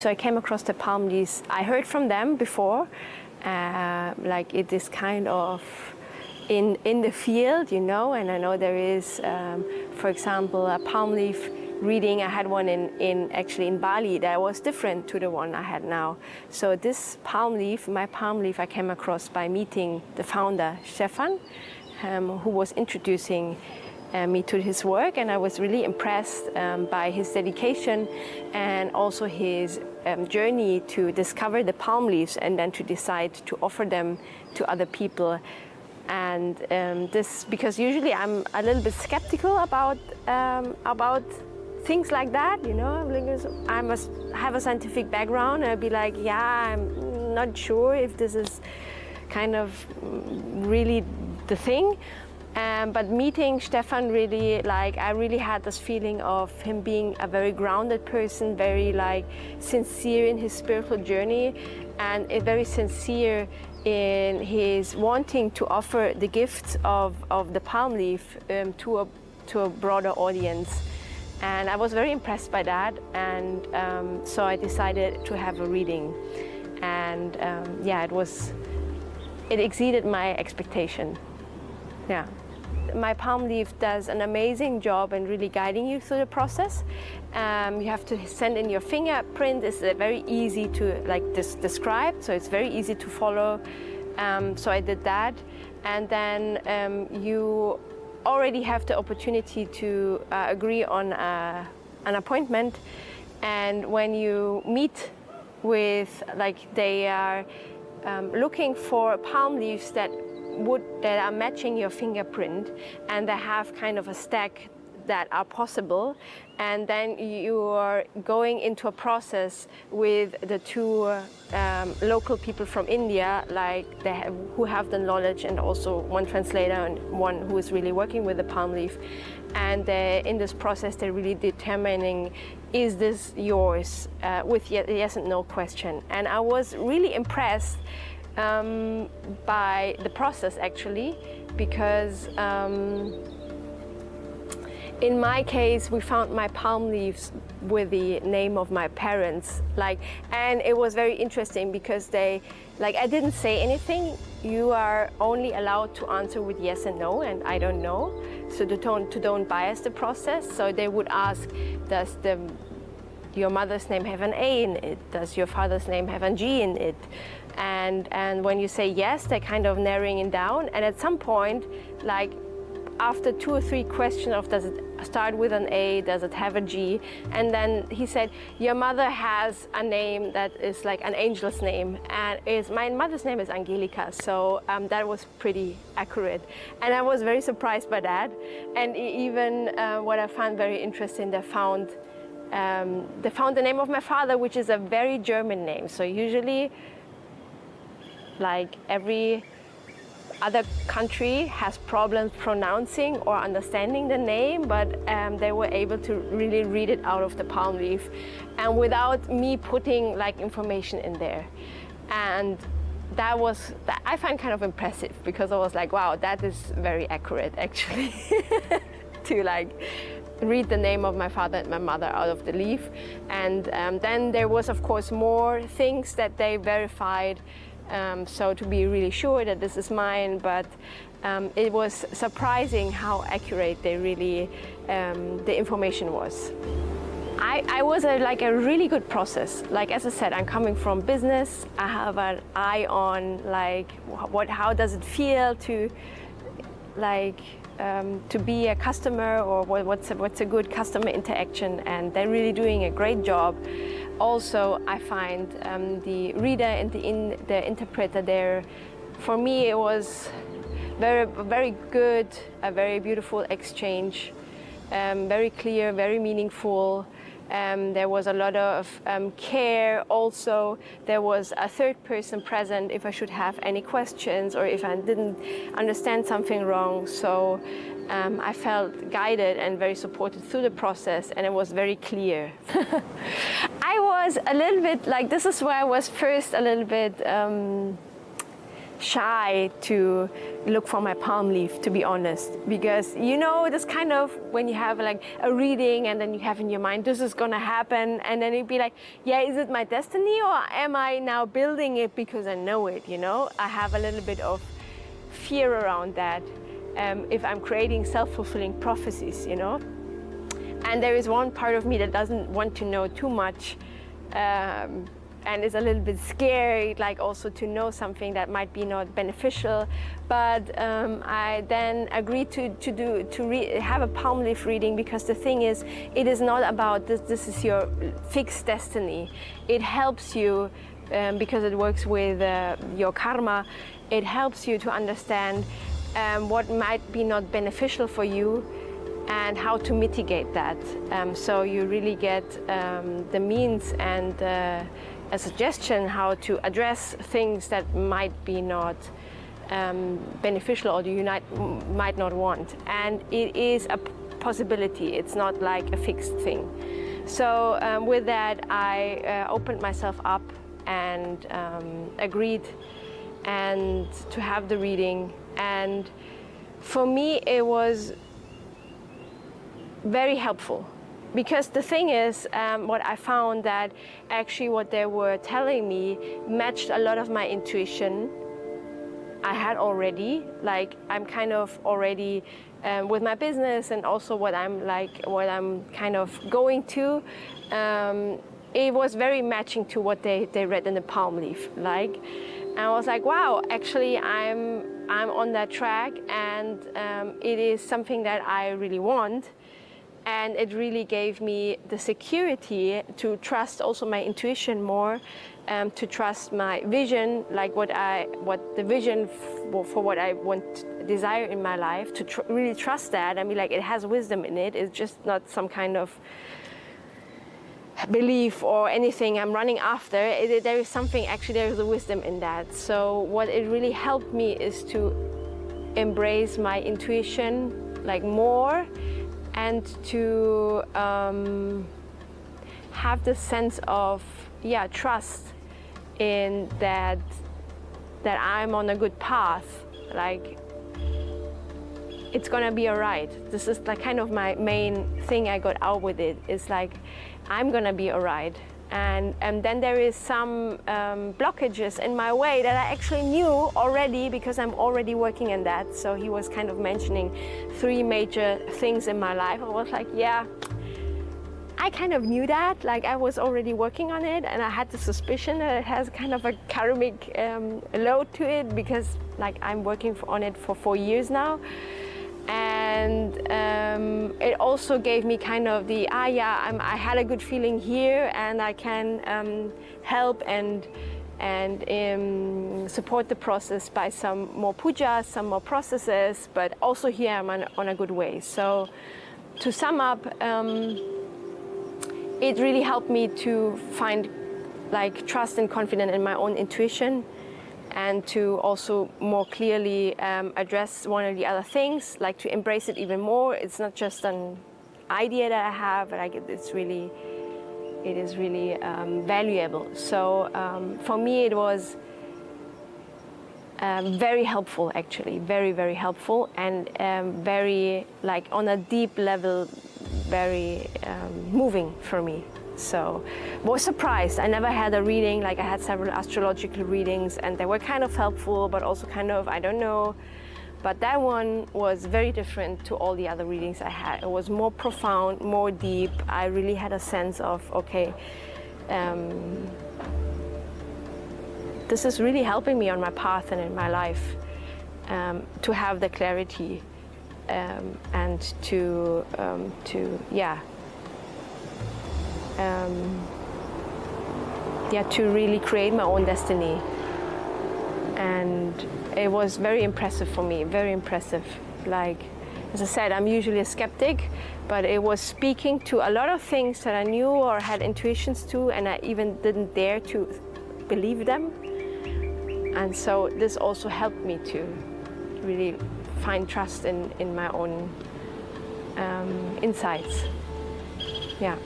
So I came across the palm leaves. I heard from them before, like it is kind of in the field, you know, and I know there is, for example, a palm leaf reading. I had one actually in Bali that was different to the one I had now. So this palm leaf, my palm leaf, I came across by meeting the founder, Stefan, who was introducing me to his work, and I was really impressed by his dedication and also his journey to discover the palm leaves and then to decide to offer them to other people. And this, because usually I'm a little bit skeptical about things like that, you know. I must have a scientific background, and I'd be like, yeah, I'm not sure if this is kind of really the thing. But meeting Stefan really, like, I really had this feeling of him being a very grounded person, very like sincere in his spiritual journey, and very sincere in his wanting to offer the gift of the palm leaf to a broader audience. And I was very impressed by that, and so I decided to have a reading. And yeah, it exceeded my expectation. Yeah. My palm leaf does an amazing job in really guiding you through the process. You have to send in your fingerprint. It's very easy to describe, so it's very easy to follow. So I did that, and then you already have the opportunity to agree on an appointment. And when you meet with, like, they are looking for palm leaves that are matching your fingerprint, and they have kind of a stack that are possible, and then you are going into a process with the two local people from India, like who have the knowledge, and also one translator and one who is really working with the palm leaf. And in this process, they're really determining, is this yours, with yes and no question. And I was really impressed by the process, actually, because in my case, we found my palm leaves with the name of my parents, and it was very interesting because I didn't say anything. You are only allowed to answer with yes and no, and I don't know, so don't bias the process. So they would ask, does your mother's name have an A in it? Does your father's name have a G in it? And when you say yes, they're kind of narrowing it down. And at some point, like after 2 or 3 questions of does it start with an A, does it have a G? And then he said, your mother has a name that is like an angel's name, and my mother's name is Angelica, so that was pretty accurate. And I was very surprised by that. And even what I found very interesting, they found the name of my father, which is a very German name. So usually, like every other country has problems pronouncing or understanding the name, but they were able to really read it out of the palm leaf, and without me putting like information in there. And that I find kind of impressive, because I was like, wow, that is very accurate, actually, to like read the name of my father and my mother out of the leaf. And then there was, of course, more things that they verified. So to be really sure that this is mine, but it was surprising how accurate they really, the information was. I was like a really good process. Like, as I said, I'm coming from business. I have an eye on like how does it feel to to be a customer, or what's a good customer interaction, and they're really doing a great job. Also, I find the reader and the interpreter there, for me, it was very, very good, a very beautiful exchange, very clear, very meaningful. There was a lot of care. Also, there was a third person present if I should have any questions or if I didn't understand something wrong. So I felt guided and very supported through the process, and it was very clear. I was a little bit like, this is where I was first a little bit shy to look for my palm leaf, to be honest, because this kind of, when you have like a reading and then you have in your mind this is gonna happen, and then you'd be like, yeah, is it my destiny, or am I now building it because I know it? I have a little bit of fear around that, if I'm creating self-fulfilling prophecies, and there is one part of me that doesn't want to know too much, and is a little bit scared, like also to know something that might be not beneficial. But I then agreed to have a palm leaf reading, because the thing is, it is not about this is your fixed destiny. It helps you, because it works with your karma, it helps you to understand what might be not beneficial for you and how to mitigate that. So you really get the means and a suggestion how to address things that might be not beneficial or you might not want. And it is a possibility, it's not like a fixed thing. So with that, I opened myself up and agreed and to have the reading. And for me, it was very helpful. Because the thing is, what I found that actually what they were telling me matched a lot of my intuition I had already. Like I'm kind of already with my business and also what I'm kind of going to. It was very matching to what they read in the palm leaf. And I was like, wow, actually I'm on that track, and it is something that I really want. And it really gave me the security to trust also my intuition more, to trust my vision, like what the vision for what I desire in my life, to really trust that. I mean, like, it has wisdom in it. It's just not some kind of belief or anything I'm running after. There is something, actually there is a wisdom in that. So what it really helped me is to embrace my intuition like more, and to have the sense of trust in that I'm on a good path. Like, it's gonna be alright. This is like kind of my main thing I got out with it, is like, I'm gonna be alright. And then there is some blockages in my way that I actually knew already, because I'm already working in that. So he was kind of mentioning 3 major things in my life. I was like, yeah, I kind of knew that. Like, I was already working on it, and I had the suspicion that it has kind of a karmic load to it, because like I'm working on it for 4 years now. And it also gave me kind of the, I had a good feeling here, and I can help and support the process by some more pujas, some more processes, but also here I'm on a good way. So to sum up, it really helped me to find like trust and confidence in my own intuition, and to also more clearly address one or the other things, like to embrace it even more. It's not just an idea that I have, but it is really valuable. So for me, it was very helpful, actually, very, very helpful, and very, like, on a deep level, very moving for me. So was surprised. I never had a reading, like I had several astrological readings, and they were kind of helpful, but also kind of, I don't know. But that one was very different to all the other readings I had. It was more profound, more deep. I really had a sense of, okay, this is really helping me on my path and in my life, to have the clarity, and to really create my own destiny. And it was very impressive for me, very impressive. Like, as I said, I'm usually a skeptic, but it was speaking to a lot of things that I knew or had intuitions to, and I even didn't dare to believe them. And so this also helped me to really find trust in my own insights. Yeah.